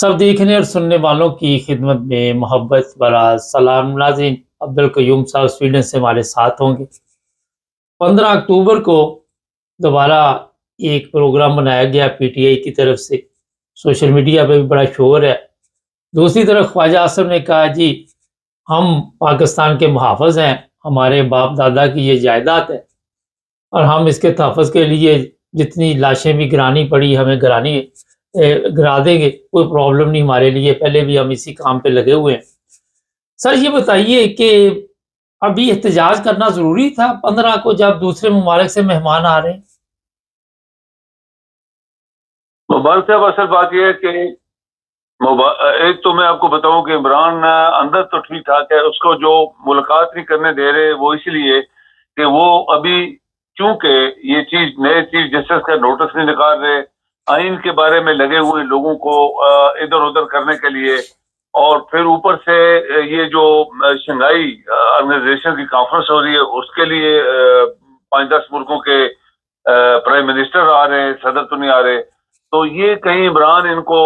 सब देखने और सुनने वालों की खिदमत में मोहब्बत भरा सलाम नाज़रीन। अब्दुल कयूम साहब स्वीडन से हमारे साथ होंगे। 15 अक्टूबर को दोबारा एक प्रोग्राम बनाया गया पीटीआई की तरफ से। सोशल मीडिया पे भी बड़ा शोर है। दूसरी तरफ ख्वाजा आसिम ने कहा जी हम पाकिस्तान के मुहाफ़िज़ हैं, हमारे बाप दादा की ये जायदाद है और हम इसके तहफ़्फ़ुज़ के लिए जितनी लाशें भी गिरानी पड़ी हमें गिरा देंगे, कोई प्रॉब्लम नहीं हमारे लिए, पहले भी हम इसी काम पे लगे हुए हैं। सर ये बताइए कि अभी एहतजाज करना ज़रूरी था 15 को जब दूसरे ममालिक से मेहमान आ रहे हैं? मुबारक साहब, असल बात यह है कि एक तो मैं आपको बताऊं कि इमरान अंदर तो ठीक ठाक है, उसको जो मुलाकात नहीं करने दे रहे वो इसलिए कि वो अभी चूंकि ये चीज नए चीफ जस्टिस का नोटिस नहीं निकाल रहे, आइन के बारे में लगे हुए लोगों को इधर उधर करने के लिए, और फिर ऊपर से ये जो शंघाई ऑर्गेनाइजेशन की कॉन्फ्रेंस हो रही है उसके लिए 5-10 मुल्कों के प्राइम मिनिस्टर आ रहे हैं, सदर तो नहीं आ रहे। तो ये कहीं इमरान इनको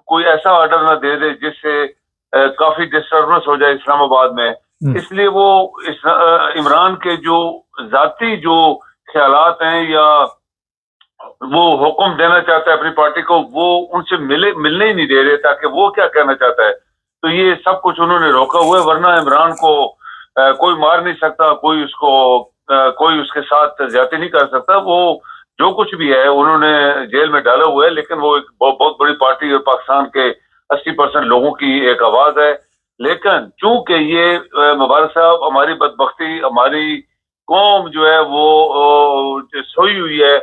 कोई ऐसा ऑर्डर ना दे दे जिससे काफी डिस्टर्बेंस हो जाए इस्लामाबाद में। इसलिए वो इमरान के जो जाती जो ख्यालात हैं या वो हुक्म देना चाहता है अपनी पार्टी को, वो उनसे मिलने ही नहीं दे रहे ताकि वो क्या कहना चाहता है। तो ये सब कुछ उन्होंने रोका हुआ है, वरना इमरान को कोई मार नहीं सकता, कोई उसके साथ ज्यादती नहीं कर सकता। वो जो कुछ भी है उन्होंने जेल में डाला हुआ है, लेकिन वो एक बहुत बड़ी पार्टी है, पाकिस्तान के 80% लोगों की एक आवाज है। लेकिन चूंकि ये मुबारक साहब, हमारी बदबख्ती, हमारी कौम जो है वो सोई हुई है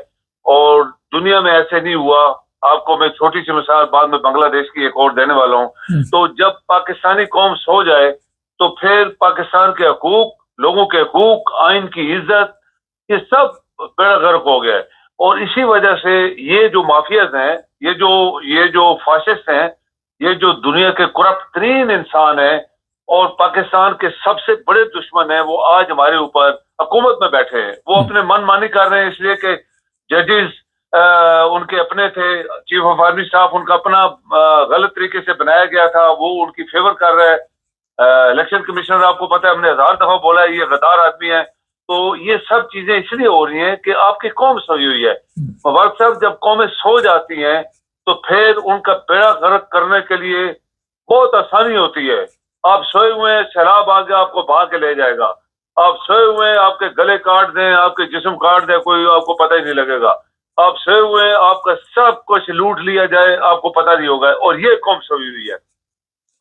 और दुनिया में ऐसे नहीं हुआ। आपको मैं छोटी सी मिसाल बाद में बांग्लादेश की एक और देने वाला हूँ। तो जब पाकिस्तानी कौम सो जाए तो फिर पाकिस्तान के हकूक, लोगों के हकूक, आइन की इज्जत, ये सब बेड़ा गर्क हो गया है। और इसी वजह से ये जो माफियाज हैं, ये जो फाशिस्ट हैं, ये जो दुनिया के करप्ट तरीन इंसान है और पाकिस्तान के सबसे बड़े दुश्मन है, वो आज हमारे ऊपर हुकूमत में बैठे हैं। वो अपने मन मानी कर रहे हैं इसलिए कि जजेस उनके अपने थे, चीफ ऑफ आर्मी स्टाफ उनका अपना गलत तरीके से बनाया गया था, वो उनकी फेवर कर रहा है। इलेक्शन कमिश्नर आपको पता है, हमने 1000 दफा बोला है ये गद्दार आदमी है। तो ये सब चीजें इसलिए हो रही हैं कि आपकी कौम सोई हुई है। मुबारक साहब, जब कौमें सो जाती हैं तो फिर उनका बेड़ा गर्क करने के लिए बहुत आसानी होती है। आप सोए हुए हैं, सैलाब आ गया आपको बहा के ले जाएगा। आप सोए हुए हैं, आपके गले काट दें, आपके जिस्म काट दें, कोई आपको पता ही नहीं लगेगा। आप सोए हुए हैं, आपका सब कुछ लूट लिया जाए, आपको पता नहीं होगा। और ये कौम सोई हुई है।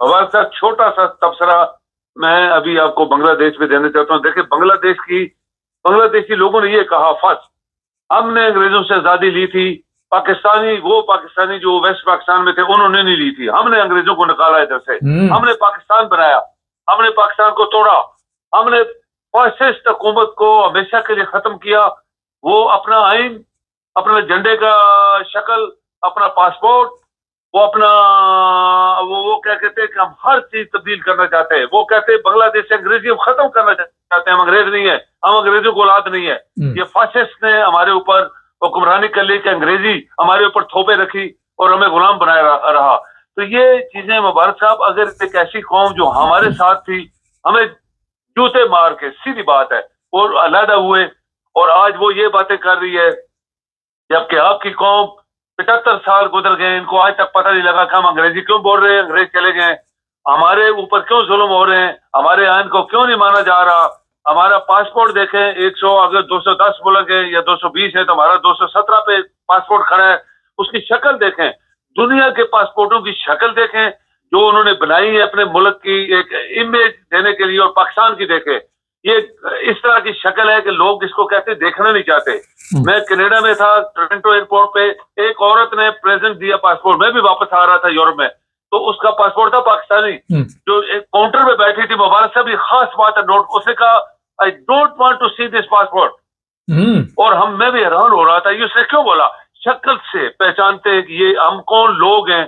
हमारे साथ छोटा सा तबसरा मैं अभी आपको बांग्लादेश में देना चाहता हूँ। देखिए, बांग्लादेशी लोगों ने ये कहा, फर्स्ट हमने अंग्रेजों से आजादी ली थी, पाकिस्तानी जो वेस्ट पाकिस्तान में थे उन्होंने नहीं ली थी, हमने अंग्रेजों को निकाला इधर से, हमने पाकिस्तान बनाया, हमने पाकिस्तान को तोड़ा, हमने फासिस्ट हुकूमत को हमेशा के लिए खत्म किया। वो अपना आइन, अपने झंडे का शक्ल, अपना पासपोर्ट, वो अपना वो क्या कहते हैं कि हम हर चीज तब्दील करना चाहते हैं। वो कहते हैं बांग्लादेश से अंग्रेजी हम खत्म करना चाहते हैं, हम अंग्रेज नहीं है, हम अंग्रेजों को औलाद नहीं है। ये फासिस्ट ने हमारे ऊपर हुक्मरानी कर ली कि अंग्रेजी हमारे ऊपर थोपे रखी और हमें गुलाम बनाया रहा। तो ये चीजें मुबारक साहब, अगर एक ऐसी कौम जो हमारे साथ थी, हमें जूते मार के, सीधी बात है, और अलहदा हुए और आज वो ये बातें कर रही है, जबकि आपकी कौम 75 साल गुजर गए, इनको आज तक पता नहीं लगा कि हम अंग्रेजी क्यों बोल रहे हैं, अंग्रेज चले गए, हमारे ऊपर क्यों जुल्म हो रहे हैं, हमारे आइन को क्यों नहीं माना जा रहा। हमारा पासपोर्ट देखें, 100 अगर 210 बोलेंगे या 220 है तो हमारा 217 पे पासपोर्ट खड़ा है। उसकी शक्ल देखें, दुनिया के पासपोर्टों की शक्ल देखें जो उन्होंने बनाई है अपने मुल्क की एक इमेज देने के लिए, और पाकिस्तान की देखें, ये इस तरह की शक्ल है कि लोग इसको कहते देखना नहीं चाहते। मैं कनाडा में था, टोरंटो एयरपोर्ट पे एक औरत ने प्रेजेंट दिया पासपोर्ट, मैं भी वापस आ रहा था यूरोप में, तो उसका पासपोर्ट था पाकिस्तानी। जो एक काउंटर में बैठी थी, मुबारक साहब, ये खास बात है नोट, उसने कहा I don't want to see this passport. और मैं भी हैरान हो रहा था, ये उसने क्यों बोला। शक्ल से पहचानते हैं कि ये हम कौन लोग हैं।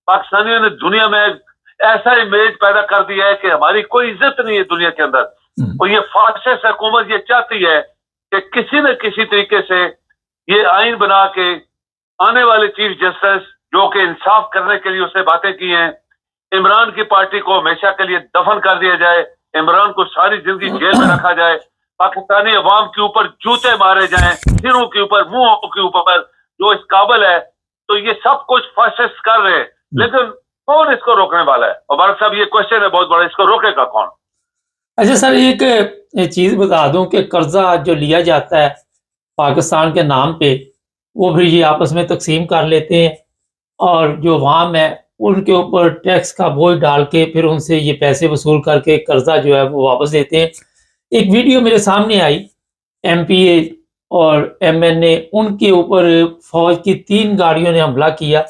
पाकिस्तानियों ने दुनिया में ऐसा इमेज पैदा कर दिया है कि हमारी कोई इज्जत नहीं है दुनिया के अंदर। और ये फासिस्ट हुकूमत ये चाहती है कि किसी न किसी तरीके से ये आइन बना के आने वाले चीफ जस्टिस जो कि इंसाफ करने के लिए उसने बातें की हैं। इमरान की पार्टी को हमेशा के लिए दफन कर दिया जाए, इमरान को सारी जिंदगी जेल में रखा जाए, पाकिस्तानी अवाम के ऊपर जूते मारे जाएं, सिरों के ऊपर, मुंहों के ऊपर, जो इस काबिल है। तो ये सब कुछ फासिस्ट कर रहे हैं, लेकिन कौन इसको रोकने वाला है? मुबारक साहब, ये क्वेश्चन है बहुत बड़ा, इसको रोकेगा कौन? अच्छा सर, एक चीज़ बता दूं कि कर्जा जो लिया जाता है पाकिस्तान के नाम पे, वो भी ये आपस में तकसीम कर लेते हैं और जो अवाम है उनके ऊपर टैक्स का बोझ डाल के फिर उनसे ये पैसे वसूल करके कर्जा जो है वो वापस देते हैं। एक वीडियो मेरे सामने आई, एमपीए और एमएनए, उनके ऊपर फौज की 3 गाड़ियों ने हमला किया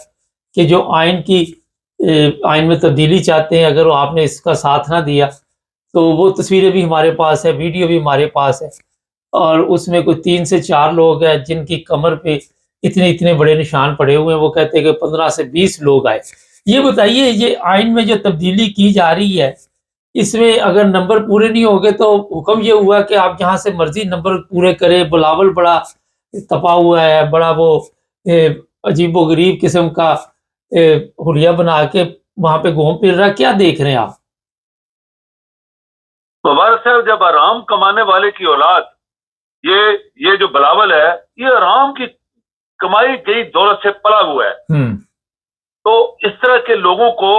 कि जो आइन में तब्दीली चाहते हैं, अगर वो आपने इसका साथ ना दिया तो वो तस्वीरें भी हमारे पास है, वीडियो भी हमारे पास है। और उसमें कोई 3 से 4 लोग हैं जिनकी कमर पे इतने बड़े निशान पड़े हुए हैं। वो कहते हैं कि 15 से 20 लोग आए। ये बताइए, ये आइन में जो तब्दीली की जा रही है, इसमें अगर नंबर पूरे नहीं होंगे तो हुक्म ये हुआ कि आप जहाँ से मर्जी नंबर पूरे करें। बिलावल बड़ा तपा हुआ है, बड़ा वो अजीबो गरीब किस्म का हुलिया बना के वहां पे घूम फिर रहा। क्या देख रहे हैं आप? मुबारक साहब, जब आराम कमाने वाले की औलाद, ये जो बिलावल है, ये आराम की कमाई गई दौलत से पला हुआ है। तो इस तरह के लोगों को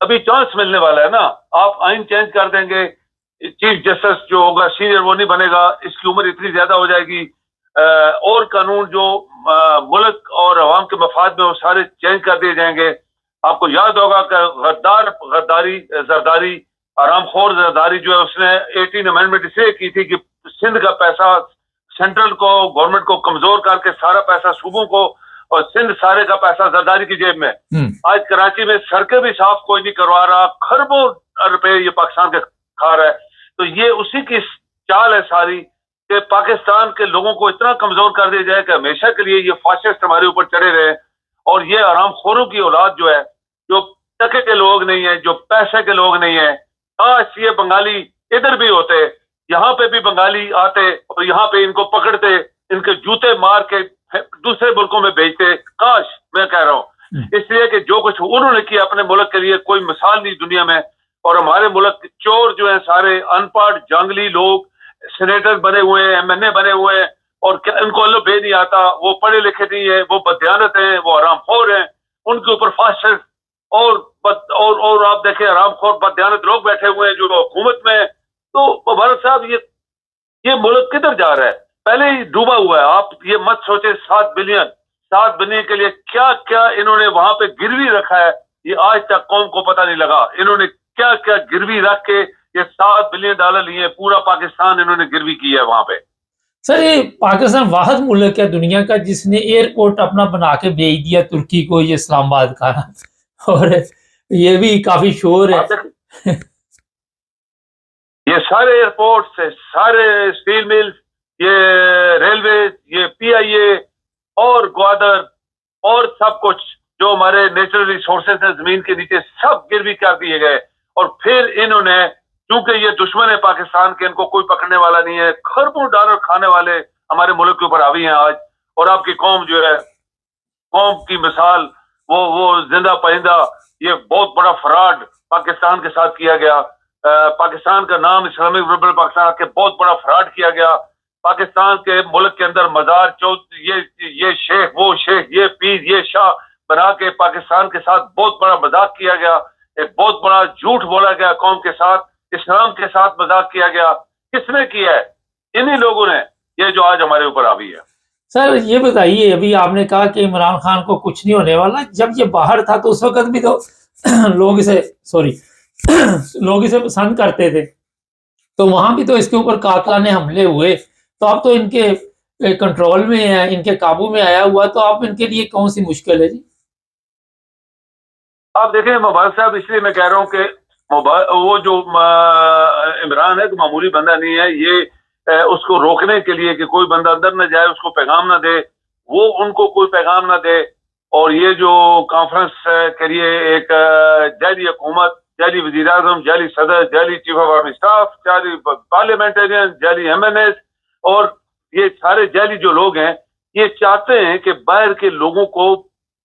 अभी चांस मिलने वाला है ना। आप आइन चेंज कर देंगे, चीफ जस्टिस जो होगा सीनियर वो नहीं बनेगा, इसकी उम्र इतनी ज्यादा हो जाएगी, और कानून जो मुल्क और अवाम के मफाद में वो सारे चेंज कर दिए जाएंगे। आपको याद होगा कि जरदारी, आरामखोर जरदारी जो है, उसने 18 अमेंडमेंट इसलिए की थी कि सिंध का पैसा सेंट्रल को, गवर्नमेंट को कमजोर करके सारा पैसा सूबों को, और सिंध सारे का पैसा जरदारी की जेब में। आज कराची में सड़कें भी साफ कोई नहीं करवा रहा, खरबों रुपए ये पाकिस्तान के खा रहा है। तो ये उसी की चाल है सारी, कि पाकिस्तान के लोगों को इतना कमजोर कर दिया जाए कि हमेशा के लिए ये फासिस्ट हमारे ऊपर चढ़े रहे। और ये आरामखोरों की औलाद जो है, जो टके के लोग नहीं है, जो पैसे के लोग नहीं है, काश ये बंगाली इधर भी होते, यहाँ पे भी बंगाली आते और यहाँ पे इनको पकड़ते, इनके जूते मार के दूसरे मुल्कों में भेजते। काश, मैं कह रहा हूँ, इसलिए कि जो कुछ उन्होंने किया अपने मुल्क के लिए कोई मिसाल नहीं दुनिया में। और हमारे मुल्क के चोर जो है सारे अनपढ़ जंगली लोग, सेनेटर बने हुए हैं, एमएनए बने हुए हैं, और इनको अल्लाह बे नहीं आता, वो पढ़े लिखे नहीं है, वो बदयानत हैं, वो आरामखोर हैं, उनके ऊपर फासिस्ट और आप देखें आरामखोर बदयानत लोग बैठे हुए हैं जो हुकूमत में। तो मुबारक साहब, ये मुल्क किधर जा रहा है? पहले ही डूबा हुआ है। आप ये मत सोचे 7 बिलियन के लिए क्या क्या इन्होंने वहां पे गिरवी रखा है, ये आज तक कौम को पता नहीं लगा। इन्होंने क्या क्या गिरवी रख के ये $7 बिलियन लिए, पूरा पाकिस्तान इन्होंने गिरवी किया है वहां पे। सर, ये पाकिस्तान वाहिद मुल्क है दुनिया का जिसने एयरपोर्ट अपना बना के भेज दिया तुर्की को, ये इस्लामाबाद का। और ये भी काफी शोर है। ये सारे एयरपोर्ट, सारे स्टील मिल्स, ये रेलवे, ये पीआईए और ग्वादर और सब कुछ जो हमारे नेचुरल रिसोर्सेज है जमीन के नीचे, सब गिरवी कर दिए गए। और फिर इन्होंने, क्योंकि ये दुश्मन है पाकिस्तान के, इनको कोई पकड़ने वाला नहीं है, खरबों डॉलर खाने वाले हमारे मुल्क के ऊपर हावी हैं आज। और आपकी कौम जो है, कौम की मिसाल, वो जिंदा परिंदा, ये बहुत बड़ा फ्रॉड पाकिस्तान के साथ किया गया। पाकिस्तान का नाम इस्लामिक रिपब्लिक पाकिस्तान के बहुत बड़ा फ्रॉड किया गया। पाकिस्तान के मुल्क के अंदर मजार ये शेख, वो शेख, ये पीर, ये शाह बना के पाकिस्तान के साथ बहुत बड़ा मजाक किया गया। एक बहुत बड़ा झूठ बोला गया कौम के साथ, इस्लाम के साथ मजाक किया गया। किसने किया है? इन्हीं लोगों ने, ये जो आज हमारे ऊपर हावी है। सर ये बताइए, अभी आपने कहा कि इमरान खान को कुछ नहीं होने वाला। जब ये बाहर था तो उस वक्त भी तो लोग इसे पसंद करते थे, तो वहां भी तो इसके ऊपर कातलाने हमले हुए। तो अब तो इनके कंट्रोल में है, इनके काबू में आया हुआ, तो अब इनके लिए कौन सी मुश्किल है जी? आप देखें मुबारक साहब, इसलिए मैं कह रहा हूँ कि वो जो इमरान है तो मामूली बंदा नहीं है। ये उसको रोकने के लिए कि कोई बंदा अंदर न जाए, उसको पैगाम ना दे, वो उनको कोई पैगाम ना दे। और ये जो कॉन्फ्रेंस के लिए एक जाली हुकूमत, जाली वज़ीर-ए-आज़म, जाली सदर, जाली चीफ ऑफ आर्मी स्टाफ, जाली पार्लियामेंटेरियन, जाली एमएनएस, और ये सारे जाली जो लोग हैं, ये चाहते हैं कि बाहर के लोगों को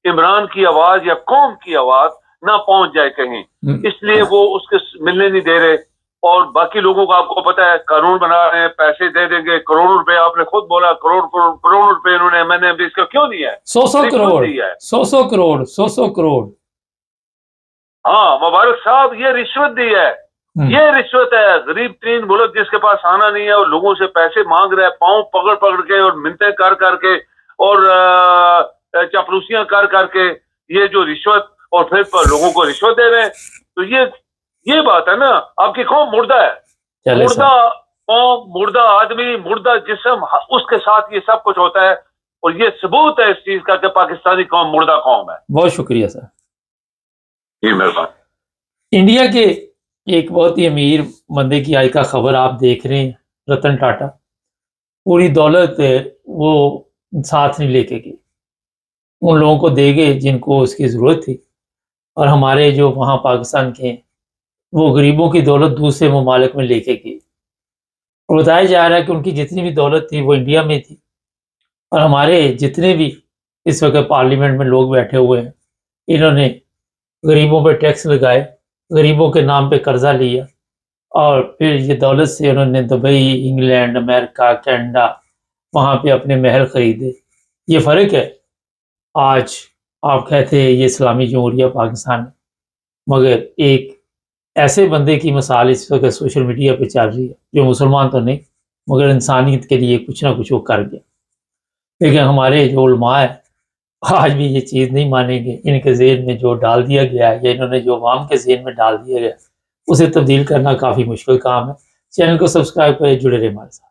इमरान की आवाज या कौम की आवाज ना पहुंच जाए कहीं, इसलिए वो उसके मिलने नहीं दे रहे। और बाकी लोगों को आपको पता है कानून बना रहे हैं, पैसे दे देंगे, करोड़ों रुपए, आपने खुद बोला करोड़ रुपए इन्होंने मैंने अभी इसका क्यों दिया है, 100 करोड़, दिया है 100 करोड़, 100 करोड़। हाँ मुबारक साहब, ये रिश्वत दी है, ये रिश्वत है। गरीब तीन मुल्क जिसके पास आना नहीं है और लोगों से पैसे मांग रहा है, पाँव पकड़ पकड़ के और मिन्नतें कर करके और चापलूसियां कर करके, ये जो रिश्वत और फिर लोगों को रिश्वत दे रहे हैं, तो ये बात है ना। आपकी कौम मुर्दा है, मुर्दा कौम, मुर्दा आदमी, मुर्दा जिस्म, उसके साथ ये सब कुछ होता है और ये सबूत है इस चीज का कि पाकिस्तानी कौम मुर्दा कौम है। बहुत शुक्रिया सर। जी मेहरबानी। इंडिया के एक बहुत ही अमीर बंदे की आई का खबर आप देख रहे हैं, रतन टाटा पूरी दौलत वो साथ नहीं लेके गए, उन लोगों को दे गए जिनको उसकी ज़रूरत थी, और हमारे जो वहाँ पाकिस्तान के हैं वो गरीबों की दौलत दूसरे ममालिक में लेके गए। और बताया जा रहा है कि उनकी जितनी भी दौलत थी वो इंडिया में थी, और हमारे जितने भी इस वक्त पार्लियामेंट में लोग बैठे हुए हैं, इन्होंने गरीबों पे टैक्स लगाए, गरीबों के नाम पे कर्जा लिया, और फिर ये दौलत से उन्होंने दुबई, इंग्लैंड, अमेरिका, कनाडा वहाँ पे अपने महल ख़रीदे। ये फ़र्क है। आज आप कहते हैं ये इस्लामी जमहूरिया पाकिस्तान है, मगर एक ऐसे बंदे की मिसाल इस वक्त सोशल मीडिया पे चल रही है जो मुसलमान तो नहीं मगर इंसानियत के लिए कुछ ना कुछ वो कर गया। लेकिन हमारे जो उलमा है आज भी ये चीज़ नहीं मानेंगे। इनके ज़हन में जो डाल दिया गया है या इन्होंने जो अवाम के ज़हन में डाल दिया गया उसे तब्दील करना काफ़ी मुश्किल काम है। चैनल को सब्सक्राइब करें, जुड़े रहे हमारे साथ।